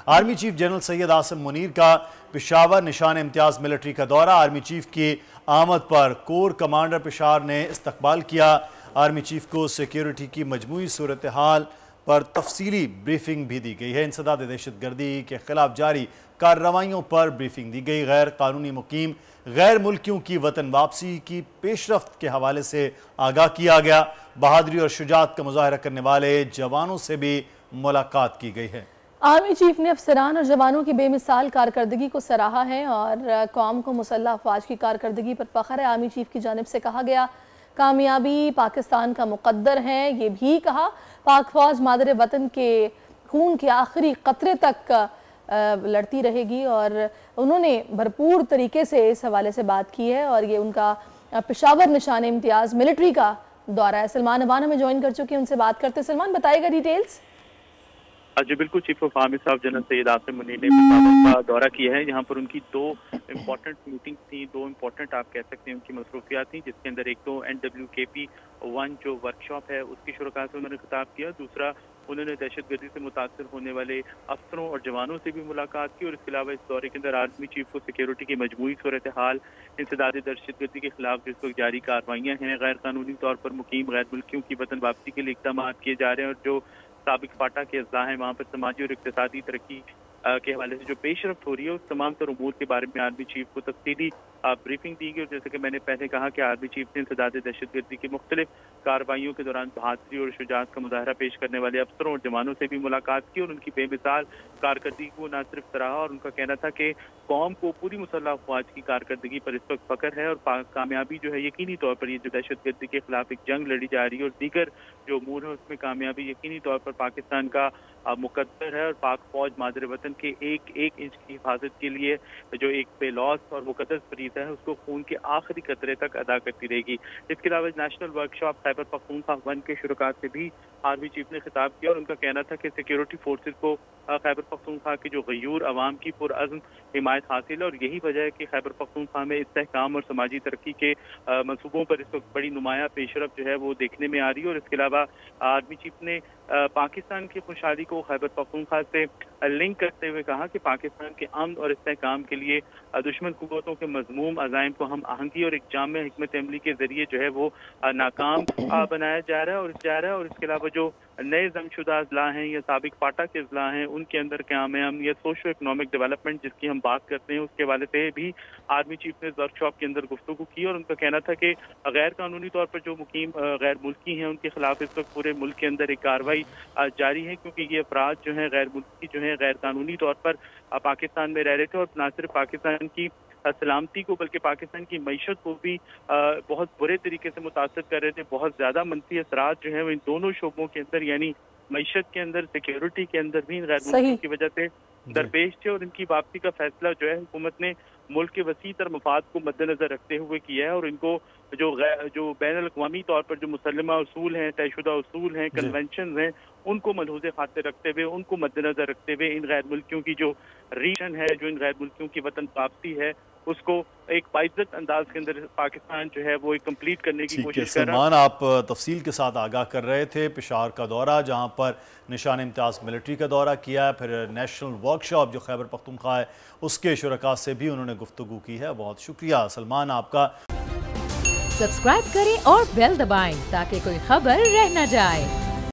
Army chief general Syed Asim Munir کا پشاور نشان امتیاز military کا دورہ۔ آرمی چیف کی آمد پر کور کمانڈر پشاور نے استقبال کیا۔ آرمی چیف کو سیکیورٹی کی مجموعی صورتحال پر تفصیلی بریفنگ بھی دی گئی ہے۔ انسداد دہشت گردی کے خلاف جاری کارروائیوں پر بریفنگ دی گئی۔ غیر قانونی مقیم غیر ملکیوں کی وطن واپسی کی پیش رفت کے حوالے سے آگاہ کیا گیا۔ بہادری اور شجاعت کا مظاہرہ کرنے والے جوانوں سے بھی ملاقات کی گئی ہے۔ آرمی چیف نے افسران اور جوانوں کی بے مثال کارکردگی کو سراہا ہے اور قوم کو مسلح افواج کی کارکردگی پر فخر ہے۔ آرمی چیف کی جانب سے کہا گیا کامیابی پاکستان کا مقدر ہے۔ یہ بھی کہا پاک فوج مادر وطن کے خون کے آخری قطرے تک لڑتی رہے گی، اور انہوں نے بھرپور طریقے سے اس حوالے سے بات کی ہے، اور یہ ان کا پشاور نشان امتیاز ملٹری کا دورہ ہے۔ سلمان ابان ہمیں جوائن کر چکے ہیں، ان سے بات کرتے ہیں۔ سلمان بتائے گا ڈیٹیلز؟ جی بالکل، چیف آف آرمی صاحب جنرل سید عاصم منیر نے پشاور کا دورہ کیا ہے۔ یہاں پر ان کی دو امپورٹنٹ میٹنگز تھیں، دو امپورٹنٹ آپ کہہ سکتے ہیں ان کی مصروفیات تھیں، جس کے اندر ایک تو NWKP-1 جو ورکشاپ ہے اس کی شرکاء سے انہوں نے خطاب کیا، دوسرا انہوں نے دہشت گردی سے متاثر ہونے والے افسروں اور جوانوں سے بھی ملاقات کی، اور اس کے علاوہ اس دورے کے اندر آرمی چیف کو سیکیورٹی کی مجموعی صورتحال، انسداد دہشت گردی کے خلاف جس وقت جاری کارروائیاں ہیں، غیر قانونی طور پر مقیم غیر ملکیوں کی وطن واپسی کے لیے اقدامات کیے جا رہے ہیں، اور جو سابق فاٹا کے اضلاع ہیں وہاں پر سماجی اور اقتصادی ترقی کے حوالے سے جو پیش رفت ہو رہی ہے اس تمام تر امور کے بارے میں آرمی چیف کو تفصیلی بریفنگ دی گئی۔ اور جیسے کہ میں نے پہلے کہا کہ آرمی چیف نے انسداد دہشت گردی کی مختلف کارروائیوں کے دوران بہادری اور شجاعت کا مظاہرہ پیش کرنے والے افسروں اور جوانوں سے بھی ملاقات کی، اور ان کی بے مثال کارکردگی کو نہ صرف سراہا، اور ان کا کہنا تھا کہ قوم کو پوری مسلح افواج کی کارکردگی پر اس وقت فخر ہے، اور کامیابی جو ہے یقینی طور پر یہ جو دہشت گردی کے خلاف ایک جنگ لڑی جا رہی ہے اور دیگر جو امور ہیں اس میں کامیابی یقینی طور پر پاکستان کا مقدر ہے، اور پاک فوج مادر وطن کے ایک ایک انچ کی حفاظت کے لیے جو ایک بے لوث اور مقدس فریضہ ہے اس کو خون کے آخری قطرے تک ادا کرتی رہے گی۔ اس کے علاوہ نیشنل ورکشاپ خیبر پختونخوا 1 کے شرکاء سے بھی آرمی چیف نے خطاب کیا، اور ان کا کہنا تھا کہ سیکیورٹی فورسز کو خیبر پختونخوا کی جو غیور عوام کی پرعزم حمایت حاصل ہے، اور یہی وجہ ہے کہ خیبر پختونخوا میں استحکام اور سماجی ترقی کے منصوبوں پر اس وقت بڑی نمایاں پیش رفت جو ہے وہ دیکھنے میں آ رہی ہے۔ اور اس کے علاوہ آرمی چیف نے پاکستان کی خوشحالی کو خیبر پختونخوا سے لنک کرتے ہوئے کہا کہ پاکستان کے امن اور استحکام کے لیے دشمن قوتوں کے مذموم عزائم کو ہم آہنگی اور ایک جامع حکمت عملی کے ذریعے جو ہے وہ ناکام بنایا جا رہا ہے، اور اس کے علاوہ جو نئے ضم شدہ اضلاع ہیں یا سابق فاٹا کے اضلاع ہیں ان کے اندر قیام امن یا سوشو اکنامک ڈیولپمنٹ جس کی ہم بات کرتے ہیں اس کے حوالے سے بھی آرمی چیف نے ورکشاپ کے اندر گفتگو کی، اور ان کا کہنا تھا کہ غیر قانونی طور پر جو مقیم غیر ملکی ہیں ان کے خلاف اس وقت پورے ملک کے اندر ایک کارروائی جاری ہے، کیونکہ یہ افراد جو ہیں غیر ملکی جو ہیں غیر قانونی طور پر پاکستان میں رہ رہے تھے، اور نہ صرف پاکستان کی سلامتی کو بلکہ پاکستان کی معیشت کو بھی بہت برے طریقے سے متاثر کر رہے تھے۔ بہت زیادہ منفی اثرات جو ہیں وہ ان دونوں شعبوں کے اندر یعنی معیشت کے اندر، سیکیورٹی کے اندر بھی غیر ملکی کی وجہ سے درپیش تھے، اور ان کی واپسی کا فیصلہ جو ہے حکومت نے ملک کے وسیع تر مفاد کو مد نظر رکھتے ہوئے کیا ہے، اور ان کو جو بین الاقوامی طور پر جو مسلمہ اصول ہیں، طے شدہ اصول ہیں، کنونشنز ہیں، ان کو ملحوظ خاطر رکھتے ہوئے، ان کو مد نظر رکھتے ہوئے ان غیر ملکیوں کی جو ریشن ہے، جو ان غیر ملکیوں کی وطن واپسی ہے اس کو ایک باعزت انداز کے اندر پاکستان جو ہے وہ کمپلیٹ کرنے کی کوشش کر رہا ہے۔ سلمان، آپ تفصیل کے ساتھ آگاہ کر رہے تھے پشاور کا دورہ جہاں پر نشان امتیاز ملٹری کا دورہ کیا، پھر نیشنل ورکشاپ جو خیبر پختونخوا ہے اس کے شرکاء سے بھی انہوں نے گفتگو کی ہے۔ بہت شکریہ سلمان آپ کا۔ سبسکرائب کریں اور بیل دبائیں تاکہ کوئی خبر رہ نہ جائے۔